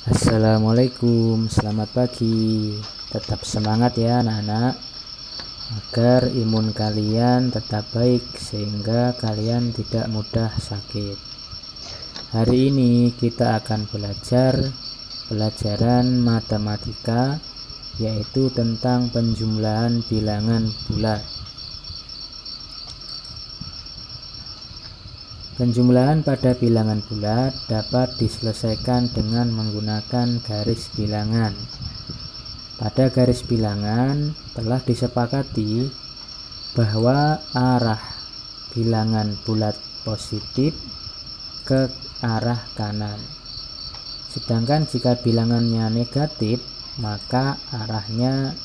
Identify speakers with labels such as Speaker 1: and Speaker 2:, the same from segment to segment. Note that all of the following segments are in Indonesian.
Speaker 1: Assalamualaikum, selamat pagi. Tetap semangat ya anak-anak, agar imun kalian tetap baik sehingga kalian tidak mudah sakit. Hari ini kita akan belajar pelajaran matematika, yaitu tentang penjumlahan bilangan bulat. Penjumlahan pada bilangan bulat dapat diselesaikan dengan menggunakan garis bilangan. Pada garis bilangan telah disepakati bahwa arah bilangan bulat positif ke arah kanan. Sedangkan jika bilangannya negatif, maka arahnya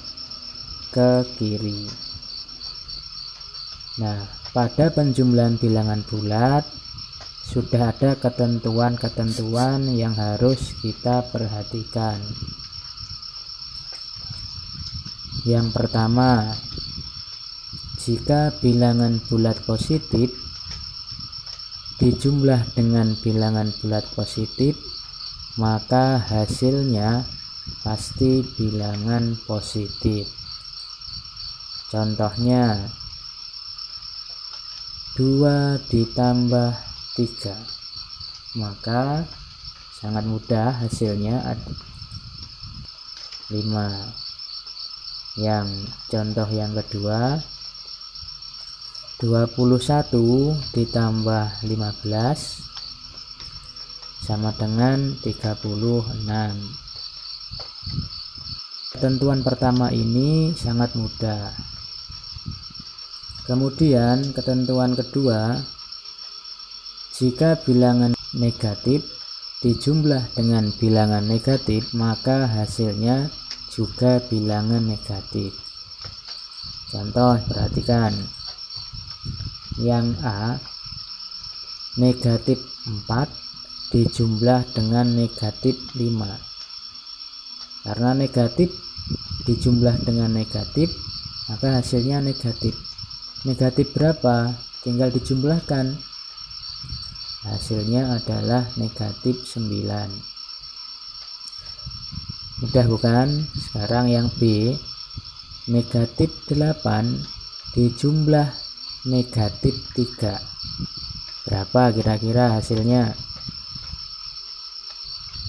Speaker 1: ke kiri. Nah, pada penjumlahan bilangan bulat sudah ada ketentuan-ketentuan yang harus kita perhatikan. Yang pertama, jika bilangan bulat positif dijumlah dengan bilangan bulat positif, maka hasilnya pasti bilangan positif. Contohnya 2 ditambah 3, maka sangat mudah hasilnya ada 5. Yang contoh yang kedua, 21 ditambah 15 sama dengan 36. Ketentuan pertama ini sangat mudah. Kemudian ketentuan kedua, jika bilangan negatif dijumlah dengan bilangan negatif, maka hasilnya juga bilangan negatif. Contoh, perhatikan. Yang A, negatif 4 dijumlah dengan negatif 5. Karena negatif dijumlah dengan negatif, maka hasilnya negatif. Negatif berapa? Tinggal dijumlahkan. Hasilnya adalah negatif 9. Mudah bukan? Sekarang yang B, negatif 8 dijumlah negatif 3. Berapa kira-kira hasilnya?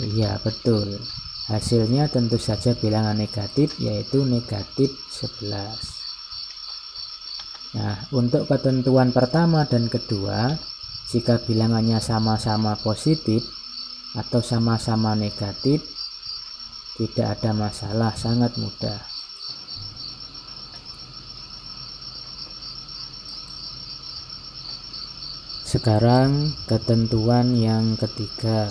Speaker 1: Iya, betul. Hasilnya tentu saja bilangan negatif, yaitu negatif 11. Nah, untuk ketentuan pertama dan kedua, jika bilangannya sama-sama positif atau sama-sama negatif, tidak ada masalah, sangat mudah. Sekarang ketentuan yang ketiga.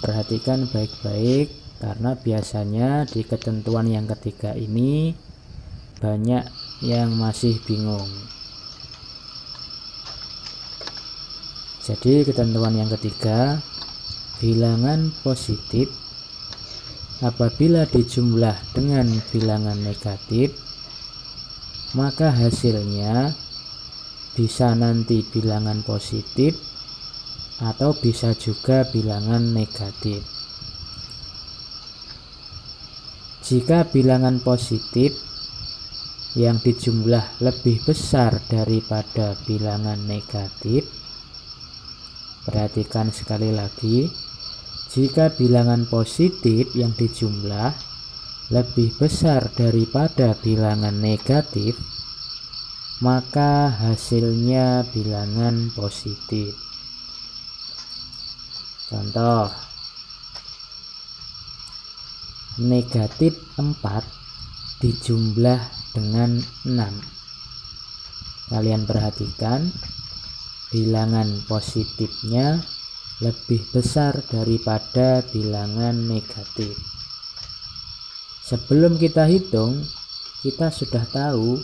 Speaker 1: Perhatikan baik-baik, karena biasanya di ketentuan yang ketiga ini banyak yang masih bingung. Jadi ketentuan yang ketiga, bilangan positif apabila dijumlah dengan bilangan negatif, maka hasilnya bisa nanti bilangan positif atau bisa juga bilangan negatif. Jika bilangan positif yang dijumlah lebih besar daripada bilangan negatif, perhatikan sekali lagi, jika bilangan positif yang dijumlah lebih besar daripada bilangan negatif, maka hasilnya bilangan positif. Contoh, negatif 4 dijumlah dengan 6. Kalian perhatikan, bilangan positifnya lebih besar daripada bilangan negatif. Sebelum kita hitung, kita sudah tahu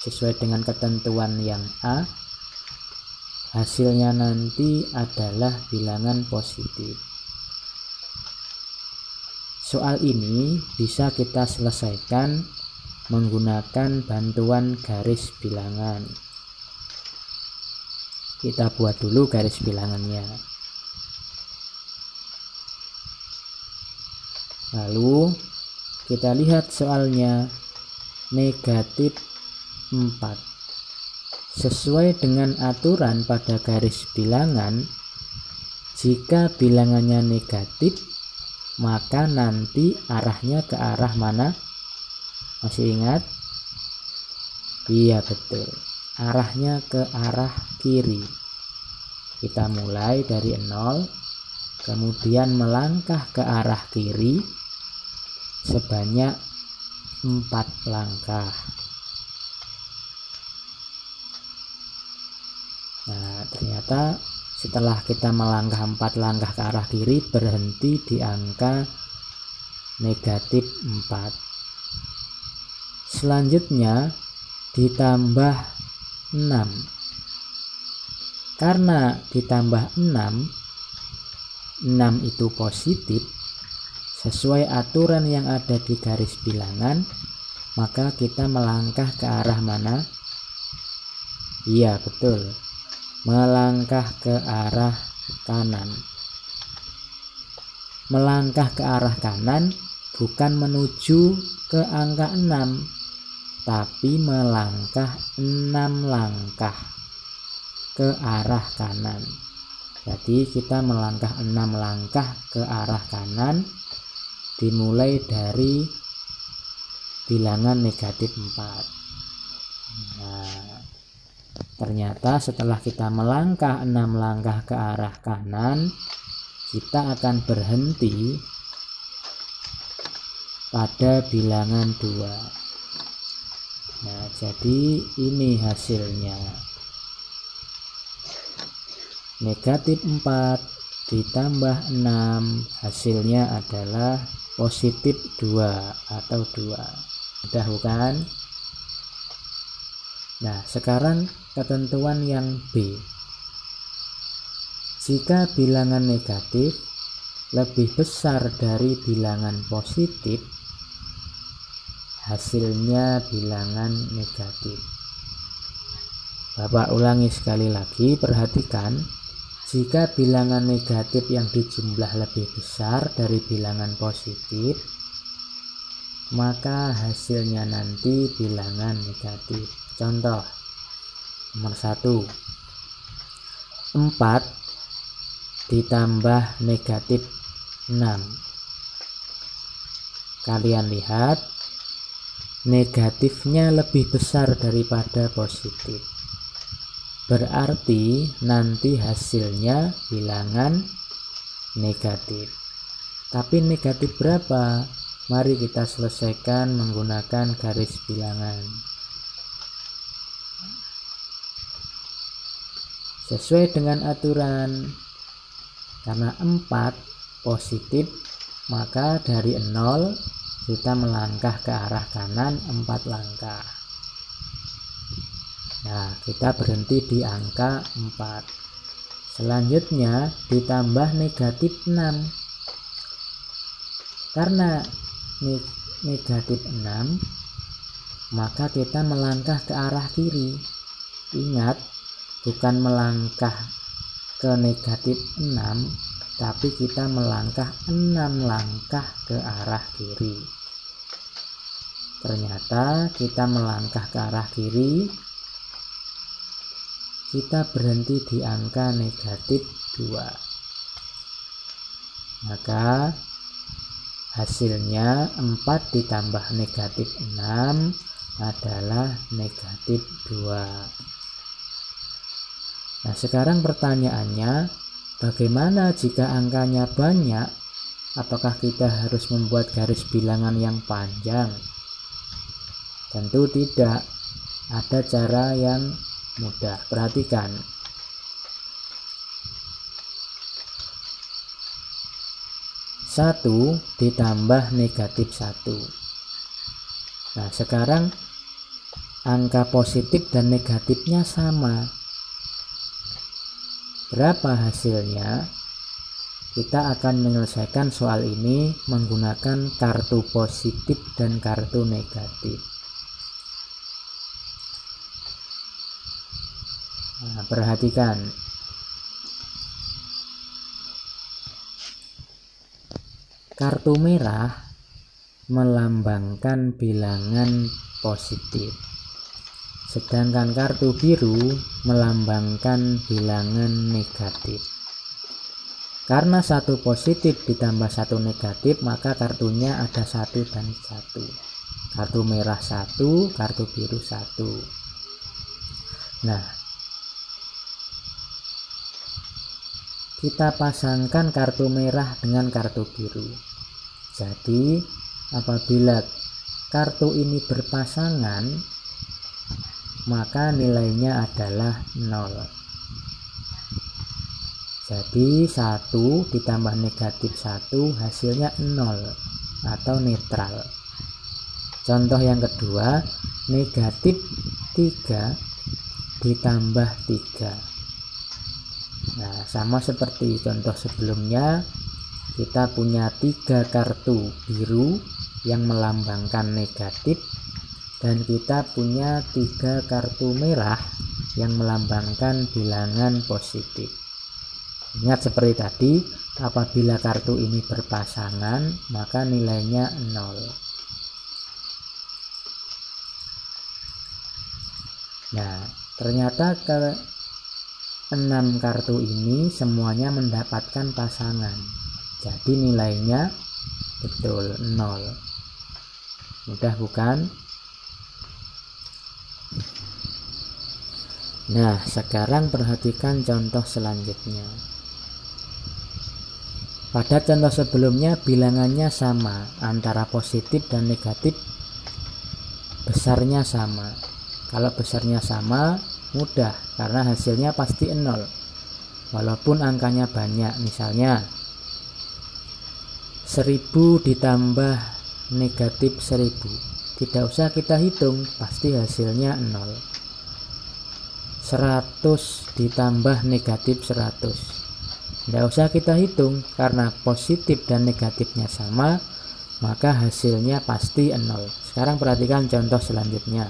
Speaker 1: sesuai dengan ketentuan yang A, hasilnya nanti adalah bilangan positif. Soal ini bisa kita selesaikan menggunakan bantuan garis bilangan. Kita buat dulu garis bilangannya. Lalu kita lihat soalnya, negatif 4. Sesuai dengan aturan pada garis bilangan, jika bilangannya negatif, maka nanti arahnya ke arah mana? Masih ingat? Iya, betul. Arahnya ke arah kiri. Kita mulai dari 0, kemudian melangkah ke arah kiri sebanyak 4 langkah. Nah, ternyata setelah kita melangkah 4 langkah ke arah kiri, berhenti di angka negatif 4. Selanjutnya ditambah 6. Karena ditambah 6 itu positif sesuai aturan yang ada di garis bilangan, maka kita melangkah ke arah mana? Iya, betul, melangkah ke arah kanan. Melangkah ke arah kanan bukan menuju ke angka 6, tapi melangkah 6 langkah ke arah kanan. Jadi kita melangkah 6 langkah ke arah kanan, dimulai dari bilangan negatif 4. Nah, ternyata setelah kita melangkah 6 langkah ke arah kanan, kita akan berhenti pada bilangan 2. Nah, jadi ini hasilnya. Negatif 4 ditambah 6, hasilnya adalah positif 2 atau 2. Mudah bukan? Nah, sekarang ketentuan yang B. Jika bilangan negatif lebih besar dari bilangan positif, hasilnya bilangan negatif. Bapak ulangi sekali lagi, perhatikan. Jika bilangan negatif yang dijumlah lebih besar dari bilangan positif, maka hasilnya nanti bilangan negatif. Contoh nomor 1, 4 ditambah negatif 6. Kalian lihat, negatifnya lebih besar daripada positif, berarti nanti hasilnya bilangan negatif. Tapi negatif berapa? Mari kita selesaikan menggunakan garis bilangan. Sesuai dengan aturan, karena 4 positif, maka dari 0 kita melangkah ke arah kanan 4 langkah. Nah, kita berhenti di angka 4. Selanjutnya ditambah negatif 6. Karena negatif 6, maka kita melangkah ke arah kiri. Ingat, bukan melangkah ke negatif 6, tapi kita melangkah 6 langkah ke arah kiri. Ternyata kita melangkah ke arah kiri, kita berhenti di angka negatif 2. Maka hasilnya 4 ditambah negatif 6 adalah negatif 2. Nah, sekarang pertanyaannya, bagaimana jika angkanya banyak? Apakah kita harus membuat garis bilangan yang panjang? Tentu tidak. Ada cara yang mudah. Perhatikan. Satu ditambah negatif 1. Nah, sekarang angka positif dan negatifnya sama. Berapa hasilnya? Kita akan menyelesaikan soal ini menggunakan kartu positif dan kartu negatif. Nah, perhatikan. Kartu merah melambangkan bilangan positif, sedangkan kartu biru melambangkan bilangan negatif. Karena satu positif ditambah satu negatif, maka kartunya ada 1 dan 1. Kartu merah 1, kartu biru 1. Nah, kita pasangkan kartu merah dengan kartu biru. Jadi apabila kartu ini berpasangan, maka nilainya adalah 0. Jadi 1 ditambah negatif 1 hasilnya 0 atau netral. Contoh yang kedua, negatif 3 ditambah 3. Nah, sama seperti contoh sebelumnya, kita punya 3 kartu biru yang melambangkan negatif, dan kita punya 3 kartu merah yang melambangkan bilangan positif. Ingat seperti tadi, apabila kartu ini berpasangan, maka nilainya 0. Nah, ternyata ke 6 kartu ini semuanya mendapatkan pasangan. Jadi nilainya betul 0. Mudah bukan? Nah, sekarang perhatikan contoh selanjutnya. Pada contoh sebelumnya bilangannya sama, antara positif dan negatif besarnya sama. Kalau besarnya sama, mudah karena hasilnya pasti 0. Walaupun angkanya banyak, misalnya 1000 ditambah negatif 1000. Tidak usah kita hitung, pasti hasilnya 0. 100 ditambah negatif 100. Tidak usah kita hitung, karena positif dan negatifnya sama, maka hasilnya pasti 0. Sekarang perhatikan contoh selanjutnya.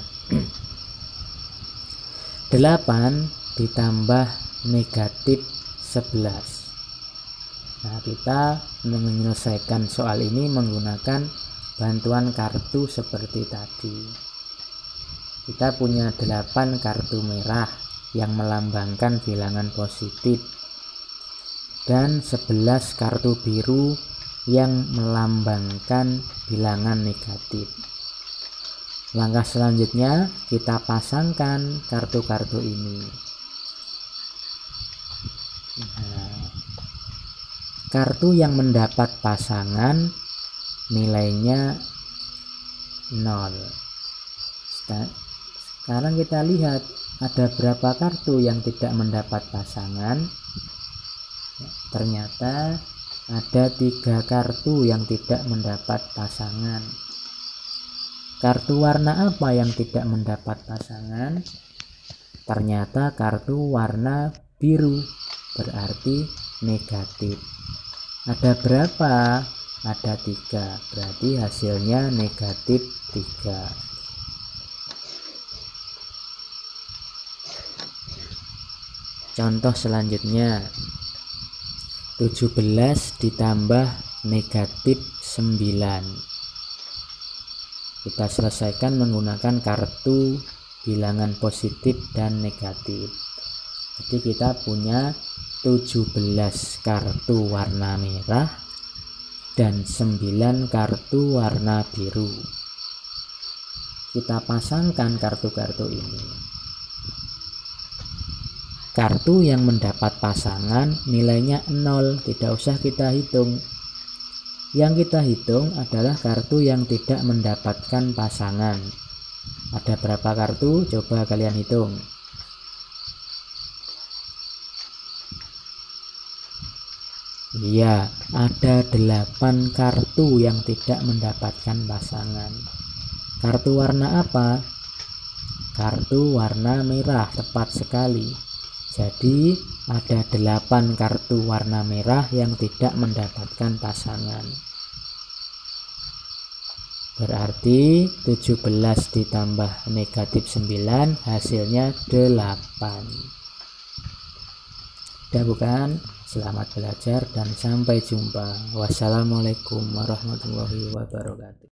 Speaker 1: 8 ditambah negatif 11. Nah, kita menyelesaikan soal ini menggunakan bantuan kartu seperti tadi. Kita punya 8 kartu merah yang melambangkan bilangan positif, dan 11 kartu biru yang melambangkan bilangan negatif. Langkah selanjutnya, kita pasangkan kartu-kartu ini. Nah, kartu yang mendapat pasangan nilainya 0. Sekarang kita lihat ada berapa kartu yang tidak mendapat pasangan. Ternyata ada 3 kartu yang tidak mendapat pasangan. Kartu warna apa yang tidak mendapat pasangan? Ternyata kartu warna biru, berarti negatif. Ada berapa? Ada 3, berarti hasilnya negatif 3. Contoh selanjutnya, 17 ditambah negatif 9. Kita selesaikan menggunakan kartu bilangan positif dan negatif. Jadi kita punya 17 kartu warna merah dan 9 kartu warna biru. Kita pasangkan kartu-kartu ini. Kartu yang mendapat pasangan nilainya 0, tidak usah kita hitung. Yang kita hitung adalah kartu yang tidak mendapatkan pasangan. Ada berapa kartu? Coba kalian hitung. Iya, ada 8 kartu yang tidak mendapatkan pasangan. Kartu warna apa? Kartu warna merah, tepat sekali. Jadi ada 8 kartu warna merah yang tidak mendapatkan pasangan. Berarti 17 ditambah negatif 9 hasilnya 8. Udah bukan? Selamat belajar dan sampai jumpa. Wassalamualaikum warahmatullahi wabarakatuh.